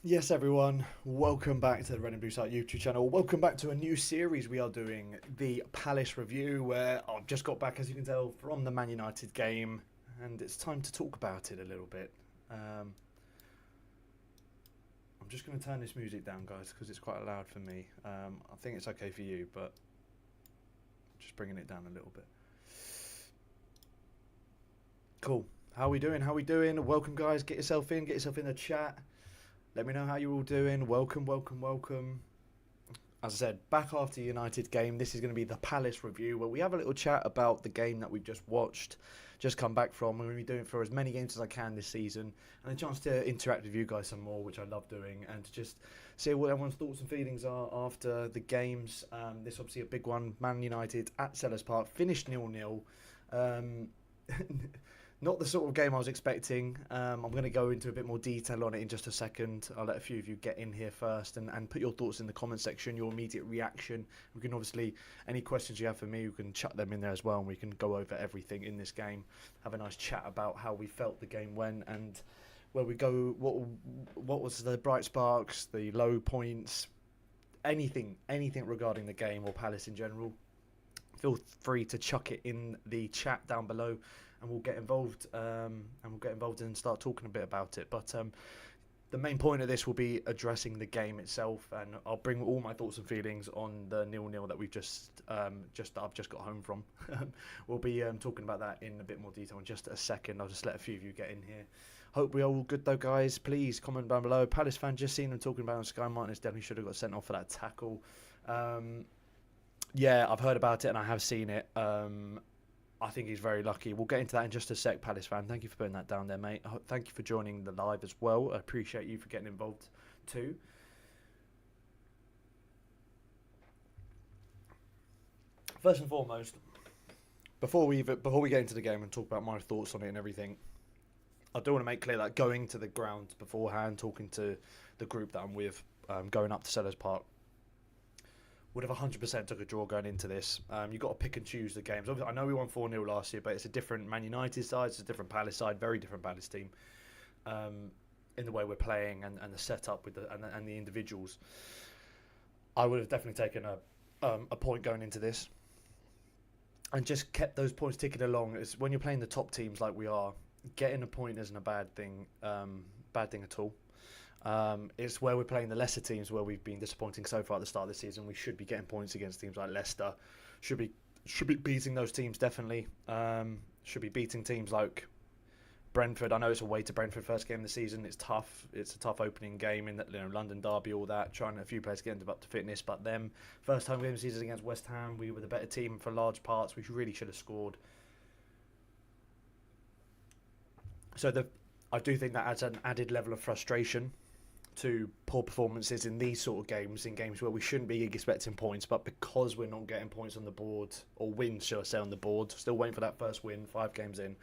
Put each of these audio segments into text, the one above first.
Yes, everyone, welcome back to the Red and Blue Site YouTube channel. Welcome back to a new series we are doing, the Palace review, where I've just got back, as you can tell, from the Man United game, and it's time to talk about it a little bit. I'm just going to turn this music down, guys, because it's quite loud for me. I think it's okay for you, but just bringing it down a little bit. Cool. How are we doing? How are we doing? Welcome, guys. Get yourself in the chat. Let me know how you're all doing. Welcome, welcome, welcome. As I said, back after the United game, this is going to be the Palace review, where we have a little chat about the game that we've just watched, just come back from. I'm going to be doing it for as many games as I can this season, and a chance to interact with you guys some more, which I love doing, and to just see what everyone's thoughts and feelings are after the games. This obviously a big one. Man United at Selhurst Park finished 0-0. Not the sort of game I was expecting. I'm going to go into a bit more detail on it in just a second. I'll let a few of you get in here first and put your thoughts in the comment section, your immediate reaction. We can obviously, any questions you have for me, you can chuck them in there as well, and we can go over everything in this game. Have a nice chat about how we felt the game went and where we go, what was the bright sparks, the low points, anything regarding the game or Palace in general. Feel free to chuck it in the chat down below, and we'll get involved. And start talking a bit about it. But the main point of this will be addressing the game itself, and I'll bring all my thoughts and feelings on the 0-0 that we've I've just got home from. We'll be talking about that in a bit more detail in just a second. I'll just let a few of you get in here. Hope we are all good though, guys. Please comment down below. Palace fan, just seen them talking about on Sky Martinez definitely should have got sent off for that tackle. Yeah, I've heard about it and I have seen it. I think he's very lucky. We'll get into that in just a sec, Palace fan. Thank you for putting that down there, mate. Thank you for joining the live as well. I appreciate you for getting involved too. First and foremost, before we get into the game and talk about my thoughts on it and everything, I do want to make clear that going to the ground beforehand, talking to the group that I'm with, going up to Selhurst Park, would have 100% took a draw going into this. You've got to pick and choose the games. Obviously, I know we won 4-0 last year, but it's a different Man United side, it's a different Palace side, very different Palace team in the way we're playing and the setup with and the individuals. I would have definitely taken a point going into this and just kept those points ticking along. It's when you're playing the top teams like we are, getting a point isn't a bad thing at all. It's where we're playing the lesser teams where we've been disappointing so far at the start of the season. We should be getting points against teams like Leicester. Should be beating those teams definitely. Should be beating teams like Brentford. I know it's away to Brentford first game of the season. It's tough. It's a tough opening game in that, London derby, all that. Trying a few players getting up to fitness, but them first home game of the season against West Ham, we were the better team for large parts. We really should have scored. So I do think that adds an added level of frustration to poor performances in these sort of games, in games where we shouldn't be expecting points, but because we're not getting points on the board, or wins, shall I say, on the board, still waiting for that first win, 5 games in,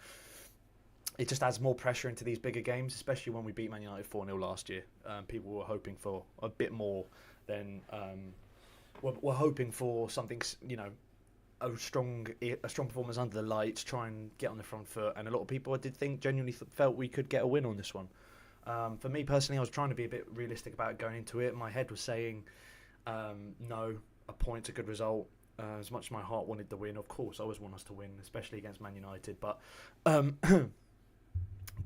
it just adds more pressure into these bigger games, especially when we beat Man United 4-0 last year. People were hoping for a bit more than... We're hoping for something, a strong performance under the lights, try and get on the front foot, and a lot of people, I did think, genuinely felt we could get a win on this one. For me personally, I was trying to be a bit realistic about going into it. My head was saying, no, a point's a good result. As much as my heart wanted the win, of course, I always want us to win, especially against Man United. But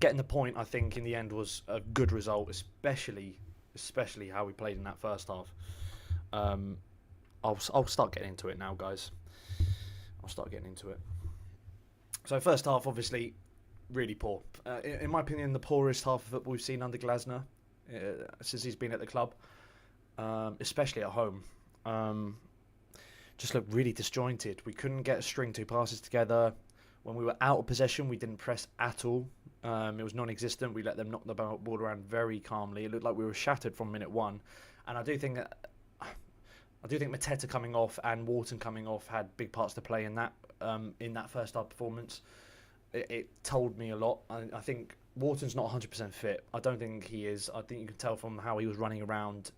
getting the point, I think, in the end was a good result, especially how we played in that first half. I'll start getting into it now, guys. I'll start getting into it. So first half, obviously, really poor. In my opinion, the poorest half of football we've seen under Glasner since he's been at the club, especially at home. Just looked really disjointed. We couldn't get a string 2 passes together. When we were out of possession, we didn't press at all. It was non-existent. We let them knock the ball around very calmly. It looked like we were shattered from minute 1. And I do think Mateta coming off and Wharton coming off had big parts to play in that first half performance. It told me a lot. I think Wharton's not 100% fit. I don't think he is. I think you can tell from how he was running around.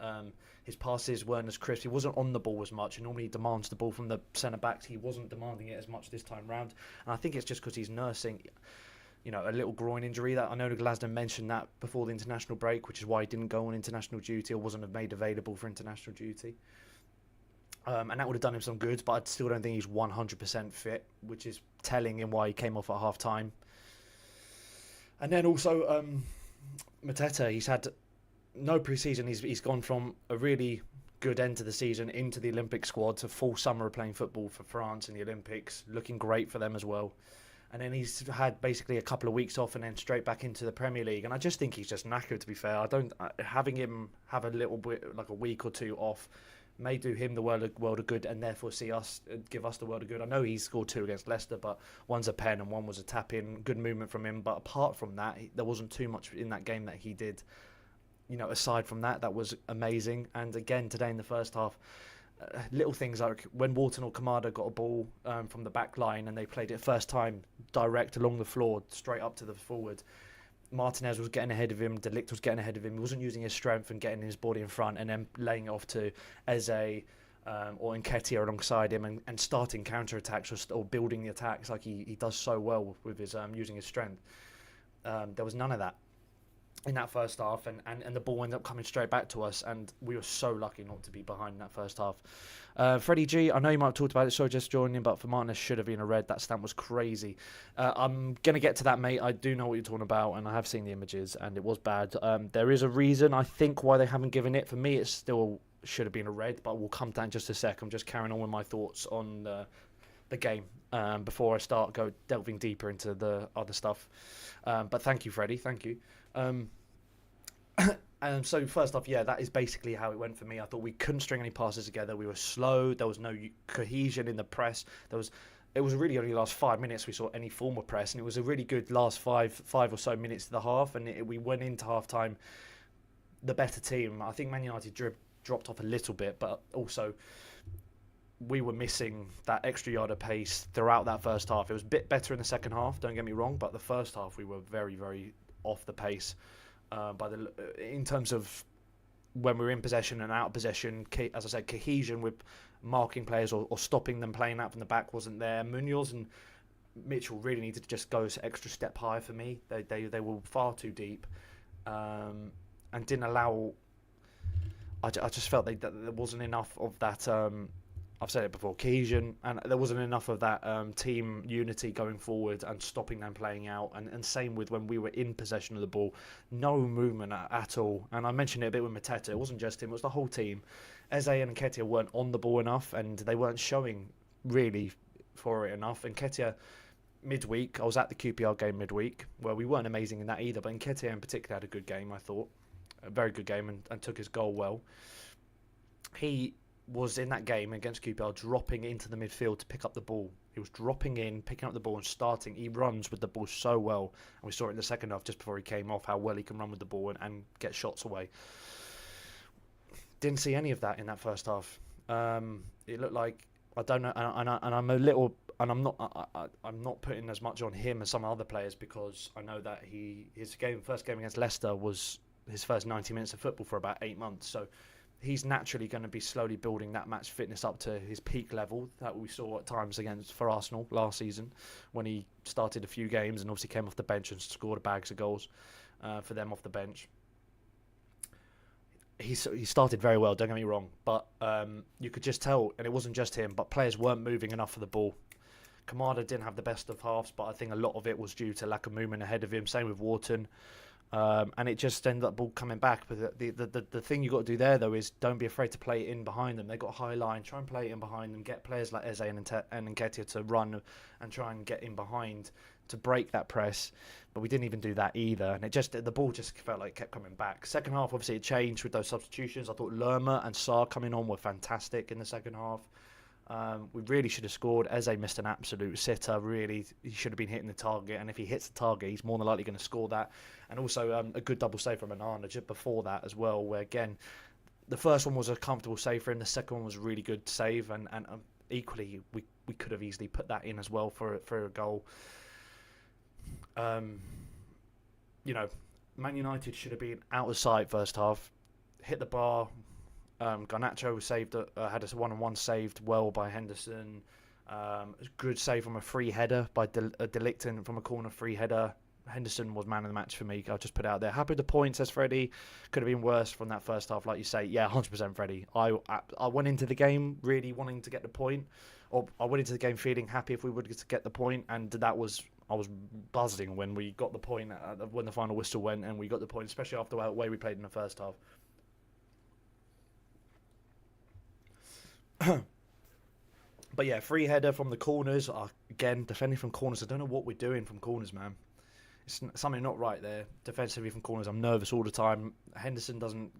His passes weren't as crisp. He wasn't on the ball as much. And normally he demands the ball from the centre-backs. He wasn't demanding it as much this time round. And I think it's just because he's nursing. a little groin injury. That I know Glasner mentioned that before the international break, which is why he didn't go on international duty or wasn't made available for international duty. And that would have done him some good, but I still don't think he's 100% fit, which is telling in why he came off at half time. And then also Mateta, he's had no pre-season. He's gone from a really good end to the season into the Olympic squad to full summer of playing football for France in the Olympics, looking great for them as well. And then he's had basically a couple of weeks off and then straight back into the Premier League. And I just think he's just knackered, to be fair. Having him have a little bit, like a week or two off, may do him the world of good, and therefore give us the world of good. I know he scored 2 against Leicester, but one's a pen and one was a tap-in. Good movement from him. But apart from that, there wasn't too much in that game that he did. Aside from that was amazing. And again, today in the first half, little things like when Wharton or Kamada got a ball from the back line and they played it first time direct along the floor, straight up to the forward. Martinez was getting ahead of him, De Ligt was getting ahead of him. He wasn't using his strength and getting his body in front and then laying it off to Eze or Nketiah alongside him and starting counter-attacks or building the attacks like he does so well with his using his strength. There was none of that in that first half, and the ball ended up coming straight back to us, and we were so lucky not to be behind in that first half. Freddie G, I know you might have talked about it, so just joining, but for Martinez should have been a red. That stamp was crazy. I'm going to get to that, mate. I do know what you're talking about, and I have seen the images, and it was bad. There is a reason, I think, why they haven't given it. For me, it still should have been a red, but we'll come to that in just a sec. I'm just carrying on with my thoughts on the game before I go delving deeper into the other stuff. But thank you, Freddie. Thank you. And so first off, that is basically how it went for me. I thought we couldn't string any passes together. We were slow. There was no cohesion in the press. It was really only the last 5 minutes we saw any form of press, and it was a really good last five or so minutes to the half. And we went into half time the better team. I think Man United dropped off a little bit, but also we were missing that extra yard of pace throughout that first half. It was a bit better in the second half, don't get me wrong, but the first half we were very, very off the pace in terms of when we were in possession and out of possession. As I said, cohesion with marking players or stopping them playing out from the back wasn't there. Munoz and Mitchell really needed to just go an extra step higher for me. They were far too deep and didn't allow. I just felt that there wasn't enough of that. I've said it before, cohesion, and there wasn't enough of that team unity going forward and stopping them playing out. And same with when we were in possession of the ball, no movement at all. And I mentioned it a bit with Mateta. It wasn't just him; it was the whole team. Eze and Nketiah weren't on the ball enough, and they weren't showing really for it enough. And Nketiah, midweek, I was at the QPR game midweek, where we weren't amazing in that either. But Nketiah in particular had a good game, I thought, a very good game, and took his goal well. He was in that game against QPR dropping into the midfield to pick up the ball. He was dropping in, picking up the ball and starting. He runs with the ball so well. And we saw it in the second half just before he came off, how well he can run with the ball and get shots away. Didn't see any of that in that first half. It looked like, I don't know, and I'm a little, and I'm not putting as much on him as some other players, because I know that his first game against Leicester was his first 90 minutes of football for about 8 months. So he's naturally going to be slowly building that match fitness up to his peak level that we saw at times for Arsenal last season, when he started a few games and obviously came off the bench and scored bags of goals for them off the bench. He started very well, don't get me wrong, but you could just tell, and it wasn't just him, but players weren't moving enough for the ball. Kamada didn't have the best of halves, but I think a lot of it was due to lack of movement ahead of him. Same with Wharton. And it just ended up ball coming back. But the thing you got to do there, though, is don't be afraid to play it in behind them. They got a high line. Try and play it in behind them. Get players like Eze and Nketiah to run and try and get in behind to break that press. But we didn't even do that either. And the ball just felt like it kept coming back. Second half, obviously, it changed with those substitutions. I thought Lerma and Sarr coming on were fantastic in the second half. We really should have scored. Eze missed an absolute sitter. Really, he should have been hitting the target, and if he hits the target, he's more than likely going to score that. And also a good double save from Onana just before that as well, where again the first one was a comfortable save for him, the second one was a really good save, and equally we could have easily put that in as well for a goal. Man United should have been out of sight first half, hit the bar. Garnacho was saved, had a one-on-one saved well by Henderson. A good save from a free header by De Ligt from a corner free header. Henderson was man of the match for me. I'll just put it out there. Happy with the points, says Freddie. Could have been worse from that first half, like you say. Yeah, 100% Freddie. I went into the game really wanting to get the point, or I went into the game feeling happy if we would get the point, and I was buzzing when we got the point, when the final whistle went and we got the point, especially after the way we played in the first half. But yeah, free header from the corners. Again, defending from corners. I don't know what we're doing from corners, man. It's something not right there. Defensively from corners, I'm nervous all the time. Henderson doesn't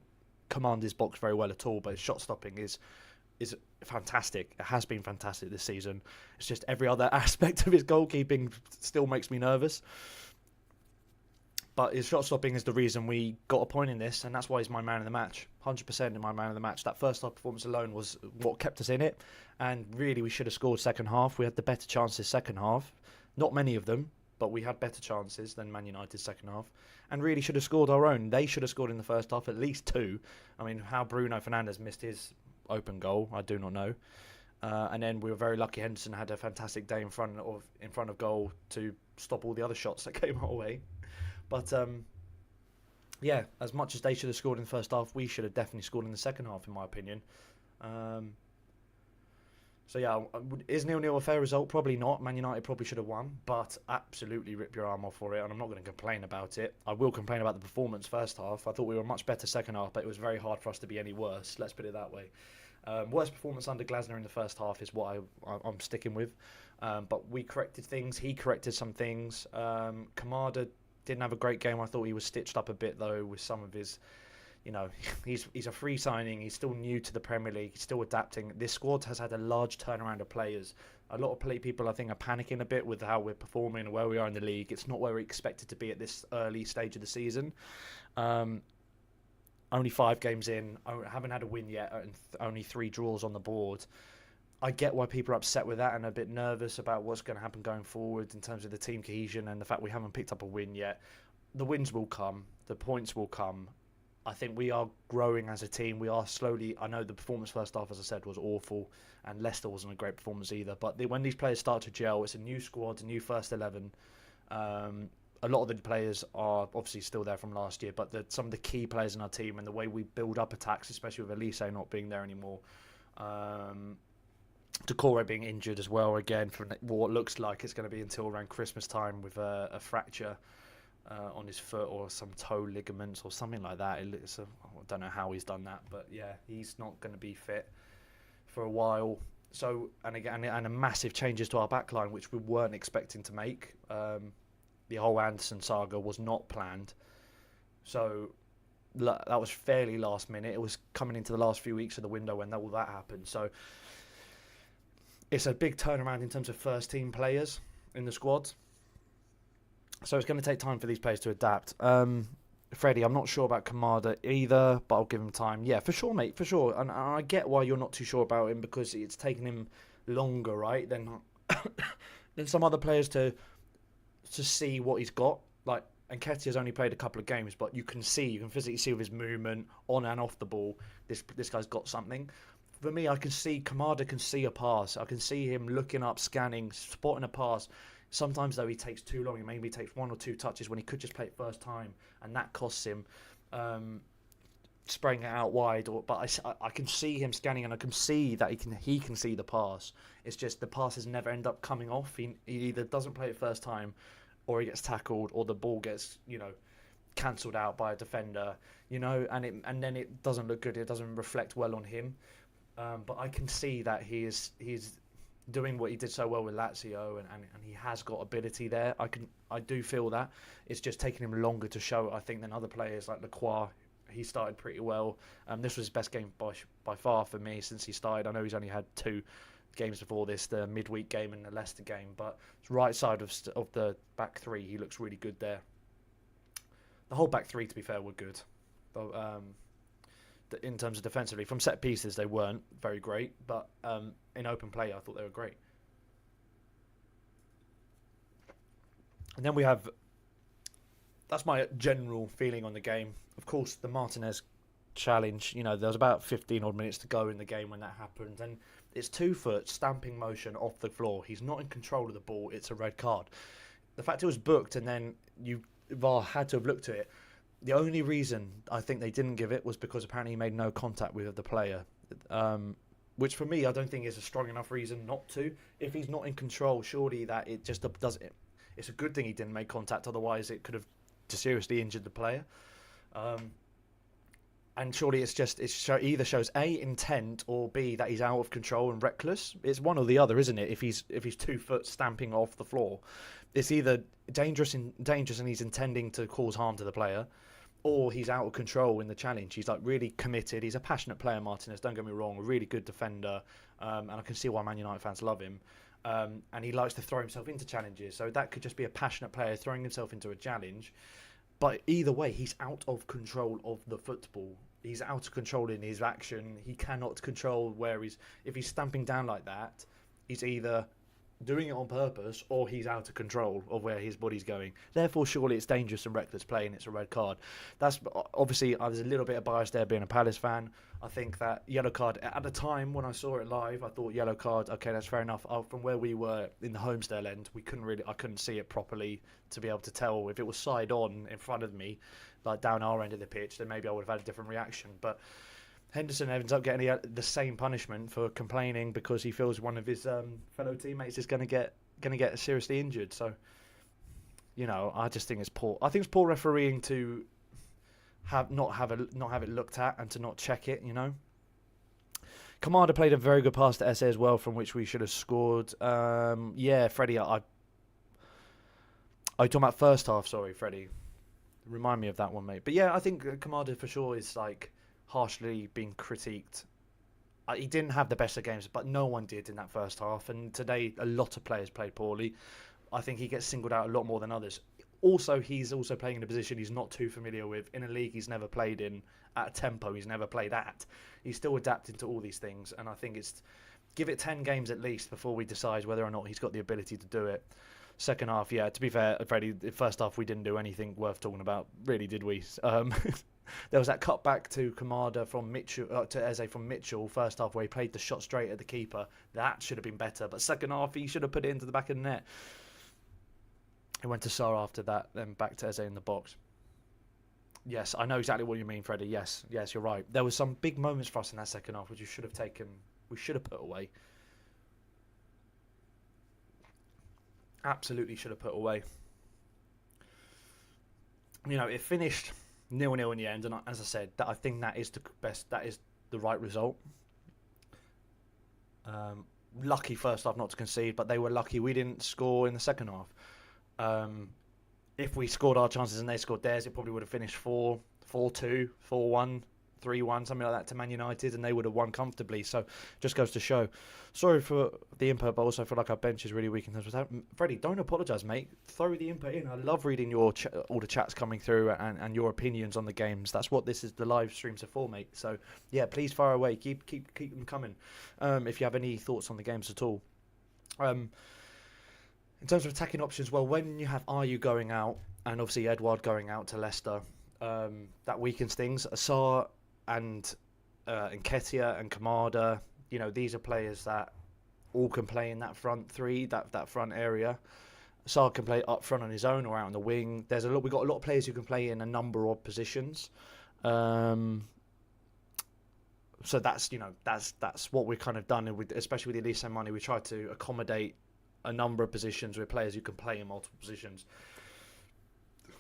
command his box very well at all, but his shot stopping is fantastic. It has been fantastic this season. It's just every other aspect of his goalkeeping still makes me nervous. But his shot stopping is the reason we got a point in this, and that's why he's my man of the match. 100% in my man of the match. That first half performance alone was what kept us in it, and really we should have scored second half. We had the better chances second half. Not many of them, but we had better chances than Man United's second half, and really should have scored our own. They should have scored in the first half, at least 2. I mean, how Bruno Fernandes missed his open goal, I do not know. And then we were very lucky. Henderson had a fantastic day in front of goal to stop all the other shots that came our way. But yeah, as much as they should have scored in the first half, we should have definitely scored in the second half, in my opinion. So yeah, is 0-0 a fair result? Probably not. Man United probably should have won, but absolutely rip your arm off for it, and I'm not going to complain about it. I will complain about the performance first half. I thought we were much better second half, but it was very hard for us to be any worse. Let's put it that way. Worst performance under Glasner in the first half is what I'm sticking with. But we corrected things. He corrected some things. Kamada didn't have a great game. I thought he was stitched up a bit, though, with some of his... he's a free signing. He's still new to the Premier League. He's still adapting. This squad has had a large turnaround of players. A lot of people, I think, are panicking a bit with how we're performing and where we are in the league. It's not where we expected to be at this early stage of the season. Only 5 games in. Haven't had a win yet. And only 3 draws on the board. I get why people are upset with that and a bit nervous about what's going to happen going forward in terms of the team cohesion and the fact we haven't picked up a win yet. The wins will come. The points will come. I think we are growing as a team. We are slowly... I know the performance first half, as I said, was awful, and Leicester wasn't a great performance either. But when these players start to gel, it's a new squad, a new first 11. A lot of the players are obviously still there from last year, but some of the key players in our team and the way we build up attacks, especially with Elise not being there anymore... Decore being injured as well again for what looks like it's going to be until around Christmas time with a fracture on his foot or some toe ligaments or something like that. I don't know how he's done that, but yeah, he's not going to be fit for a while. So and a massive changes to our backline, which we weren't expecting to make. The whole Anderson saga was not planned, so that was fairly last minute. It was coming into the last few weeks of the window when all that happened. So. It's a big turnaround in terms of first-team players in the squad. So it's going to take time for these players to adapt. Freddie, I'm not sure about Kamada either, but I'll give him time. Yeah, for sure, mate, for sure. And I get why you're not too sure about him, because it's taken him longer, right, than some other players to see what he's got. Like, Nketiah's only played a couple of games, but you can physically see with his movement on and off the ball, this guy's got something. For me, I can see Kamada can see a pass. I can see him looking up, scanning, spotting a pass. Sometimes, though, he takes too long. He maybe takes 1 or 2 touches when he could just play it first time, and that costs him spraying it out wide. But I can see him scanning, and I can see that he can see the pass. It's just the passes never end up coming off. He either doesn't play it first time, or he gets tackled, or the ball gets cancelled out by a defender. And then it doesn't look good. It doesn't reflect well on him. But I can see that he's doing what he did so well with Lazio, and he has got ability there. I do feel that it's just taking him longer to show it, I think, than other players like Lacroix. He started pretty well. This was his best game by far for me since he started. I know he's only had 2 games before this, the midweek game and the Leicester game, but right side of the back 3, he looks really good there. The whole back 3, to be fair, were good. But, in terms of defensively, from set pieces they weren't very great, but in open play I thought they were great. And then we have, that's my general feeling on the game. Of course, the Martinez challenge, there was about 15 odd minutes to go in the game when that happened, and it's 2 foot stamping motion off the floor. He's not in control of the ball. It's a red card. the fact it was booked and then VAR had to have looked at it. The only reason I think they didn't give it was because apparently he made no contact with the player, which for me I don't think is a strong enough reason not to. If he's not in control, surely that it just does it. It's a good thing he didn't make contact, otherwise it could have seriously injured the player. And surely either shows A, intent, or B, that he's out of control and reckless. It's one or the other, isn't it? If he's 2 foot stamping off the floor, it's either dangerous and he's intending to cause harm to the player, or he's out of control in the challenge. He's like really committed. He's a passionate player, Martinez. Don't get me wrong, a really good defender, and I can see why Man United fans love him. And he likes to throw himself into challenges. So that could just be a passionate player throwing himself into a challenge. But either way, he's out of control of the football. He's out of control in his action. He cannot control if he's stamping down like that, he's either doing it on purpose or he's out of control of where his body's going. Therefore, surely it's dangerous and reckless play and it's a red card. That's obviously, there's a little bit of bias there being a Palace fan. I think that yellow card, at the time when I saw it live, I thought yellow card, okay, that's fair enough. From where we were in the Homestead end, I couldn't see it properly to be able to tell. If it was side on in front of me, like down our end of the pitch, then maybe I would have had a different reaction. But Henderson ends up getting the same punishment for complaining because he feels one of his fellow teammates is going to get seriously injured. So, I just think it's poor. I think it's poor refereeing to not have it looked at and to not check it. Kamada played a very good pass to Eze as well, from which we should have scored. Yeah, Freddie, I talking about first half. Sorry, Freddie. Remind me of that one, mate. But yeah, I think Kamada for sure is like harshly being critiqued. He didn't have the best of games, but no one did in that first half. And today, a lot of players played poorly. I think he gets singled out a lot more than others. Also, he's also playing in a position he's not too familiar with, in a league he's never played in, at a tempo he's never played at. He's still adapting to all these things, and I think give it 10 games at least before we decide whether or not he's got the ability to do it. Second half, yeah, to be fair, Freddie, the first half we didn't do anything worth talking about, really, did we? There was that cut back to Kamada from Mitchell, to Eze from Mitchell, first half where he played the shot straight at the keeper. That should have been better, but second half he should have put it into the back of the net. He went to Sarr after that, then back to Eze in the box. Yes, I know exactly what you mean, Freddie. Yes, you're right. There was some big moments for us in that second half which we should have put away. Absolutely should have put away. It finished 0-0 in the end, and as I said, I think that is the best. That is the right result. Lucky first half not to concede, but they were lucky we didn't score in the second half. If we scored our chances and they scored theirs, it probably would have finished 4-2, 4-1, 3-1, something like that to Man United, and they would have won comfortably. So just goes to show. Sorry for the input, but also I feel like our bench is really weak in terms of that. Freddie, don't apologise, mate. Throw the input in. I love reading all the chats coming through and your opinions on the games. That's what the live streams are for, mate. So yeah, please fire away. Keep them coming. If you have any thoughts on the games at all. In terms of attacking options, well, when you have Ayew going out and obviously Edouard going out to Leicester, that weakens things. Sarr and Nketiah and Kamada, these are players that all can play in that front three, that front area. Sarr can play up front on his own or out on the wing. We've got a lot of players who can play in a number of positions. So that's what we've kind of done, especially with Elise Money. We try to accommodate a number of positions with players who can play in multiple positions.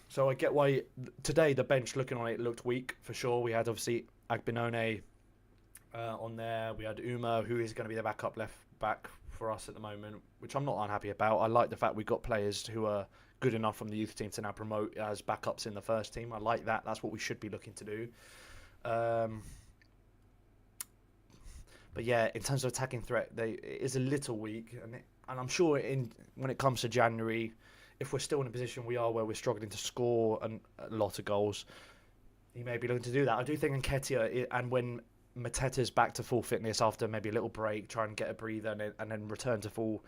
So I get why today the bench, looking on it, looked weak for sure. We had obviously Agbinone on there. We had Uma, who is going to be the backup left back for us at the moment, which I'm not unhappy about. I like the fact we've got players who are good enough from the youth team to now promote as backups in the first team. I like that. That's what we should be looking to do. But yeah, in terms of attacking threat, it is a little weak, and I'm sure when it comes to January, if we're still in a position we are where we're struggling to score a lot of goals, he may be looking to do that. I do think Nketiah, and when Mateta's back to full fitness after maybe a little break, try and get a breather and then return to full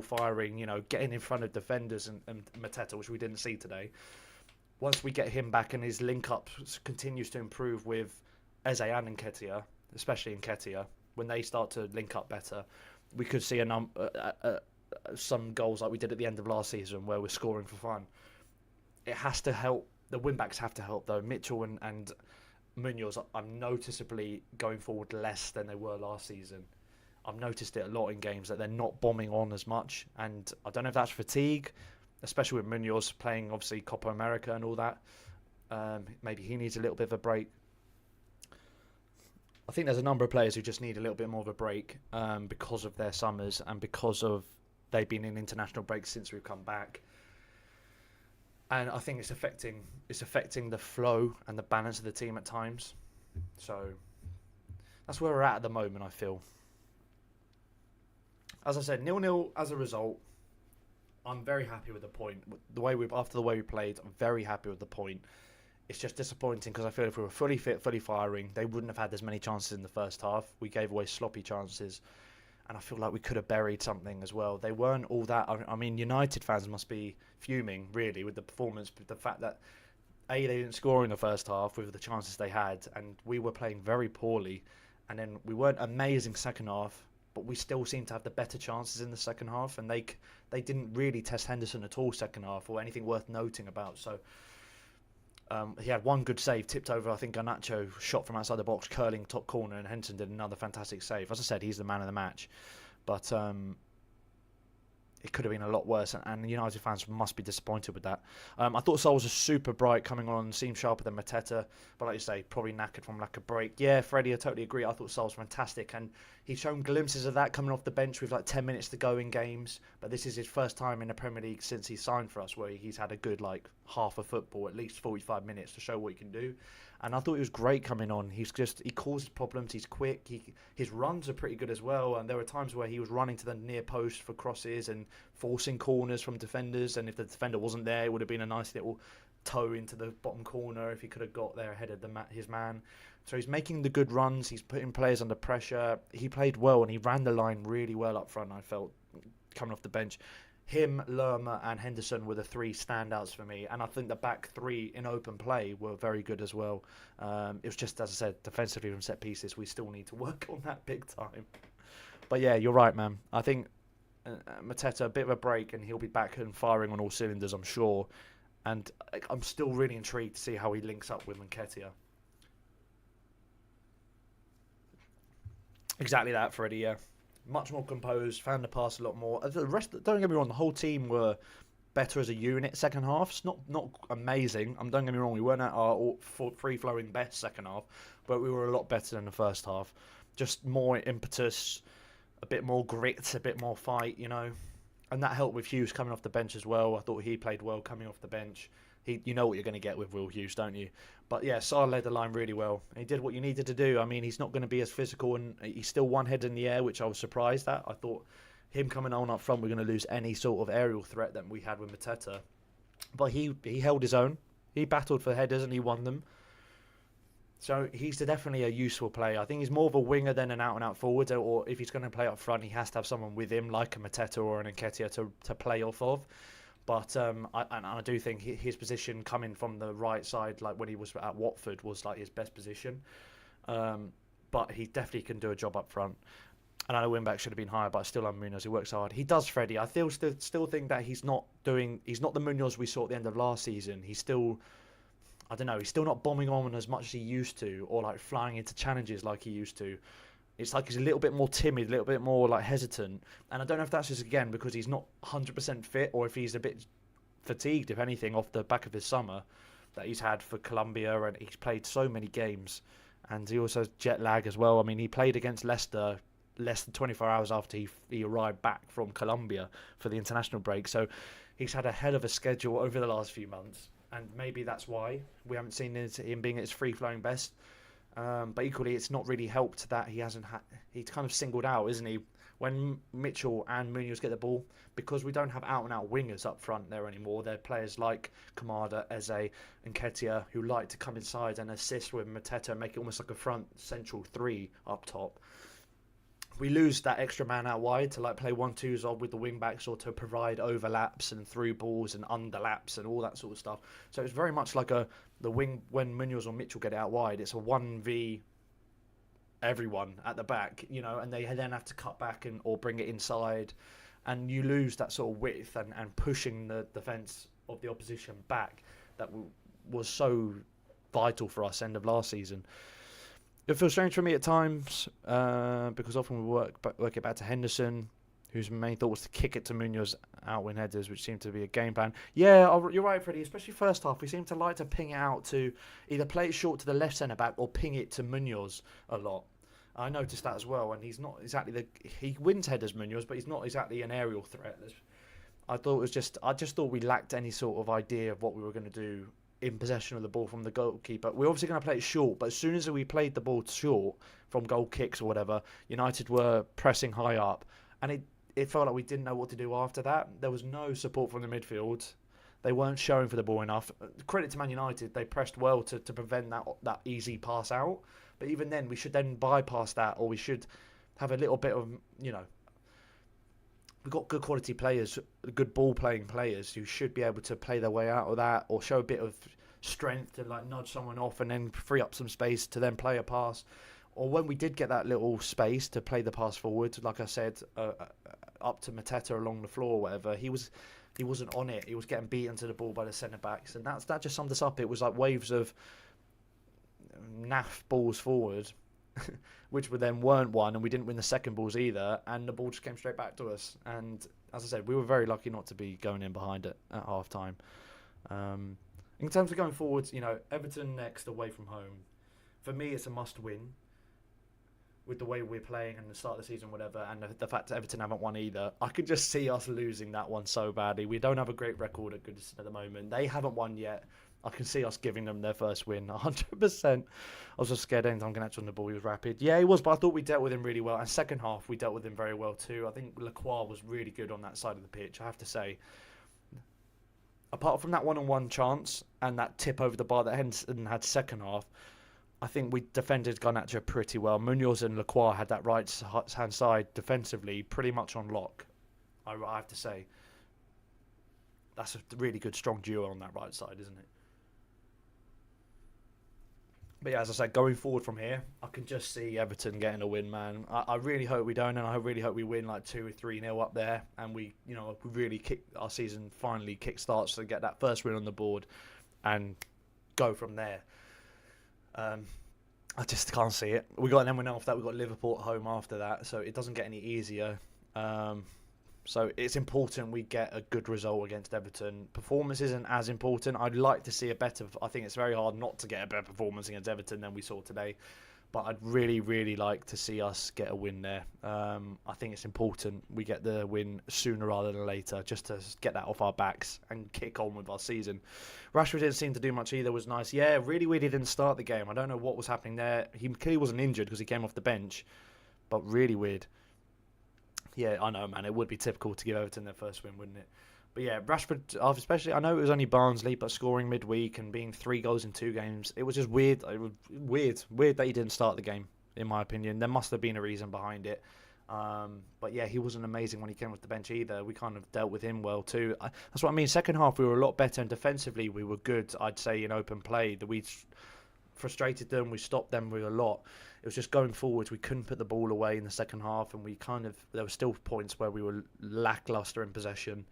firing, getting in front of defenders and Mateta, which we didn't see today. Once we get him back and his link-up continues to improve with Eze and Nketiah, especially Nketiah, when they start to link up better, we could see some goals like we did at the end of last season where we're scoring for fun. It has to help. The wing-backs have to help, though. Mitchell and Munoz are noticeably going forward less than they were last season. I've noticed it a lot in games that they're not bombing on as much, and I don't know if that's fatigue, especially with Munoz playing, obviously, Copa America and all that. Maybe he needs a little bit of a break. I think there's a number of players who just need a little bit more of a break because of their summers and because of they've been in international breaks since we've come back. And I think it's affecting the flow and the balance of the team at times. So that's where we're at the moment, I feel. As I said, 0-0 as a result. I'm very happy with the point. After the way we played, I'm very happy with the point. It's just disappointing because I feel if we were fully fit, fully firing, they wouldn't have had as many chances in the first half. We gave away sloppy chances, and I feel like we could have buried something as well. They weren't all that. I mean, United fans must be fuming, really, with the performance, with the fact that, A, they didn't score in the first half with the chances they had, and we were playing very poorly, and then we weren't amazing second half, but we still seemed to have the better chances in the second half, and they didn't really test Henderson at all second half or anything worth noting about. So he had one good save, tipped over, I think, Garnacho, shot from outside the box, curling top corner, and Henderson did another fantastic save. As I said, he's the man of the match. But it could have been a lot worse, and United fans must be disappointed with that. I thought Sol was super bright coming on, seemed sharper than Mateta, but like you say, probably knackered from lack of break. Yeah, Freddie, I totally agree. I thought Sol was fantastic, and he's shown glimpses of that coming off the bench with like 10 minutes to go in games, but this is his first time in the Premier League since he signed for us where he's had a good like half of football, at least 45 minutes to show what he can do. And I thought he was great coming on. He causes problems. He's quick. His runs are pretty good as well. And there were times where he was running to the near post for crosses and forcing corners from defenders. And if the defender wasn't there, it would have been a nice little toe into the bottom corner if he could have got there ahead of his man. So he's making the good runs. He's putting players under pressure. He played well and he ran the line really well up front, I felt, coming off the bench. Him, Lerma and Henderson were the three standouts for me. And I think the back three in open play were very good as well. It was just, as I said, defensively from set pieces, we still need to work on that big time. But yeah, you're right, man. I think Mateta, a bit of a break, and he'll be back and firing on all cylinders, I'm sure. And I'm still really intrigued to see how he links up with Nketiah. Exactly that, Freddie, yeah. Much more composed, found the pass a lot more. The rest, don't get me wrong, the whole team were better as a unit second half. It's not amazing. Don't get me wrong, we weren't at our free-flowing best second half, but we were a lot better than the first half. Just more impetus, a bit more grit, a bit more fight, And that helped with Hughes coming off the bench as well. I thought he played well coming off the bench. You know what you're going to get with Will Hughes, don't you? But yeah, Sarr led the line really well. He did what you needed to do. I mean, he's not going to be as physical, and he's still one head in the air, which I was surprised at. I thought him coming on up front, we're going to lose any sort of aerial threat that we had with Mateta. But he held his own. He battled for headers and he won them. So he's definitely a useful player. I think he's more of a winger than an out-and-out forward, or if he's going to play up front, he has to have someone with him, like a Mateta or an Nketiah, to play off of. But I do think his position coming from the right side, like when he was at Watford, was like his best position. But he definitely can do a job up front. And I know wing-back should have been higher, but I still love Munoz. He works hard. He does, Freddie. I still think that he's not the Munoz we saw at the end of last season. He's still, I don't know, he's still not bombing on as much as he used to, or like flying into challenges like he used to. It's like he's a little bit more timid, a little bit more like hesitant. And I don't know if that's just, again, because he's not 100% fit, or if he's a bit fatigued, if anything, off the back of his summer that he's had for Colombia, and he's played so many games. And he also has jet lag as well. I mean, he played against Leicester less than 24 hours after he arrived back from Colombia for the international break. So he's had a hell of a schedule over the last few months. And maybe that's why we haven't seen him being at his free-flowing best. But equally, it's not really helped that he's kind of singled out, isn't he? When Mitchell and Munoz get the ball, because we don't have out-and-out wingers up front there anymore. They're players like Kamada, Eze, and Nketiah who like to come inside and assist with Mateta and make it almost like a front central three up top. We lose that extra man out wide to like play 1-2s odd with the wing backs, or to provide overlaps and through balls and underlaps and all that sort of stuff. So it's very much like the wing when Munoz or Mitchell get it out wide. It's a 1v everyone at the back, and they then have to cut back or bring it inside. and you lose that sort of width and pushing the defence of the opposition back that was so vital for us end of last season. It feels strange for me at times because often we work it back to Henderson, whose main thought was to kick it to Munoz out-win headers, which seemed to be a game plan. Yeah, you're right, Freddie. Especially first half, we seem to like to ping it out to either play it short to the left centre-back or ping it to Munoz a lot. I noticed that as well, and he's not exactly he wins headers, Munoz, but he's not exactly an aerial threat. I just thought we lacked any sort of idea of what we were going to do in possession of the ball from the goalkeeper. We're obviously going to play it short, but as soon as we played the ball short from goal kicks or whatever, United were pressing high up, and it felt like we didn't know what to do after that. There was no support from the midfield. They weren't showing for the ball enough. Credit to Man United, they pressed well to prevent that easy pass out. But even then, we should then bypass that, or we should have a little bit of, we've got good quality players, good ball-playing players who should be able to play their way out of that or show a bit of strength to like nudge someone off and then free up some space to then play a pass. Or when we did get that little space to play the pass forward, like I said, up to Mateta along the floor or whatever, he wasn't on it. He was getting beaten to the ball by the centre-backs. And that just summed us up. It was like waves of naff balls forward, which then weren't won, and we didn't win the second balls either, and the ball just came straight back to us. And as I said, we were very lucky not to be going in behind it at half time. In terms of going forwards, Everton next away from home. For me, it's a must win with the way we're playing and the start of the season, whatever, and the fact that Everton haven't won either. I could just see us losing that one so badly. We don't have a great record at Goodison at the moment. They haven't won yet. I can see us giving them their first win, 100%. I was just scared anytime Ganacho on the ball, he was rapid. Yeah, he was, but I thought we dealt with him really well. And second half, we dealt with him very well too. I think Lacroix was really good on that side of the pitch, I have to say. Apart from that one-on-one chance and that tip over the bar that Henderson had second half, I think we defended Garnacho pretty well. Munoz and Lacroix had that right-hand side defensively pretty much on lock, I have to say. That's a really good, strong duo on that right side, isn't it? But yeah, as I said, going forward from here, I can just see Everton getting a win, man. I really hope we don't, and I really hope we win like 2 or 3-0 up there, and we really kick our season, finally kick starts to get that first win on the board, and go from there. I just can't see it. We got an M1 off that. We got Liverpool at home after that, so it doesn't get any easier. So it's important we get a good result against Everton. Performance isn't as important. I'd like to see a better... I think it's very hard not to get a better performance against Everton than we saw today. But I'd really, really like to see us get a win there. I think it's important we get the win sooner rather than later, just to get that off our backs and kick on with our season. Rashford didn't seem to do much either, was nice. Yeah, really weird he didn't start the game. I don't know what was happening there. He clearly wasn't injured because he came off the bench, but really weird. Yeah, I know, man. It would be typical to give Everton their first win, wouldn't it? But yeah, Rashford, especially, I know it was only Barnsley, but scoring midweek and being 3 goals in 2 games, it was just weird. It was weird that he didn't start the game, in my opinion. There must have been a reason behind it. But yeah, he wasn't amazing when he came off the bench either. We kind of dealt with him well too. That's what I mean. Second half, we were a lot better, and defensively, we were good, I'd say, in open play. We frustrated them, we stopped them with a lot. It was just going forwards, we couldn't put the ball away in the second half, and there were still points where we were lacklustre in possession.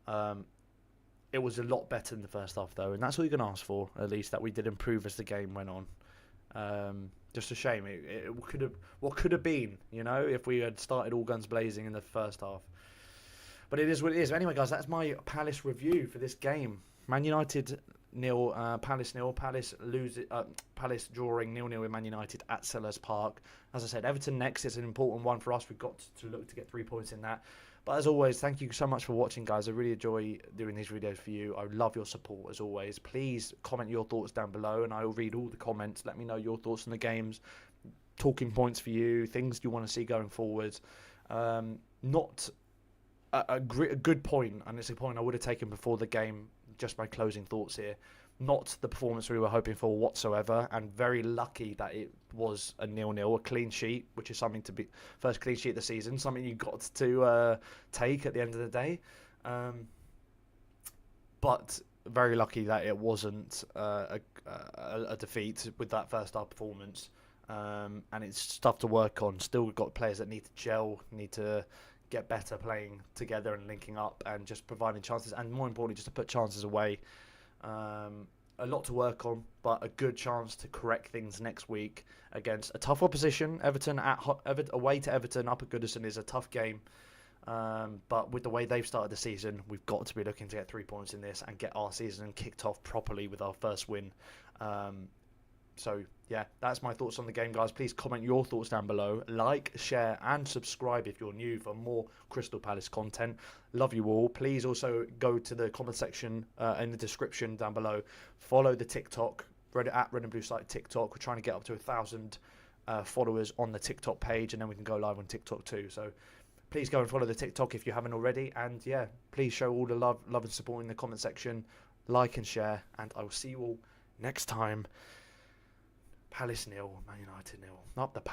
It was a lot better in the first half though, and that's all you can ask for, at least, that we did improve as the game went on. Just a shame. What could have been, if we had started all guns blazing in the first half. But it is what it is. Anyway, guys, that's my Palace review for this game. Man United 0, Palace 0. Palace drawing 0-0 with Man United at Sellers Park. As I said, Everton next. It's an important one for us. We've got to look to get 3 points in that. But as always, thank you so much for watching, guys. I really enjoy doing these videos for you. I love your support, as always. Please comment your thoughts down below, and I will read all the comments. Let me know your thoughts on the games, talking points for you, things you want to see going forward. Not a good point, and it's a point I would have taken before the game, just my closing thoughts here. Not the performance we were hoping for whatsoever, and very lucky that it was a 0-0, a clean sheet, which is something to be first clean sheet of the season, something you got to take at the end of the day. But very lucky that it wasn't a defeat with that first half performance, and it's stuff to work on. Still got players that need to gel, need to get better playing together and linking up and just providing chances, and more importantly, just to put chances away. A lot to work on, but a good chance to correct things next week against a tough opposition. Everton away to Everton up at Goodison is a tough game. But with the way they've started the season, we've got to be looking to get 3 points in this and get our season kicked off properly with our first win. So, yeah, that's my thoughts on the game, guys. Please comment your thoughts down below. Like, share, and subscribe if you're new for more Crystal Palace content. Love you all. Please also go to the comment section in the description down below. Follow the TikTok, at redandbluesiteYT TikTok. We're trying to get up to 1,000 followers on the TikTok page, and then we can go live on TikTok too. So, please go and follow the TikTok if you haven't already. And, yeah, please show all the love and support in the comment section. Like and share. And I will see you all next time. Palace 0, Man United 0. Not the Palace.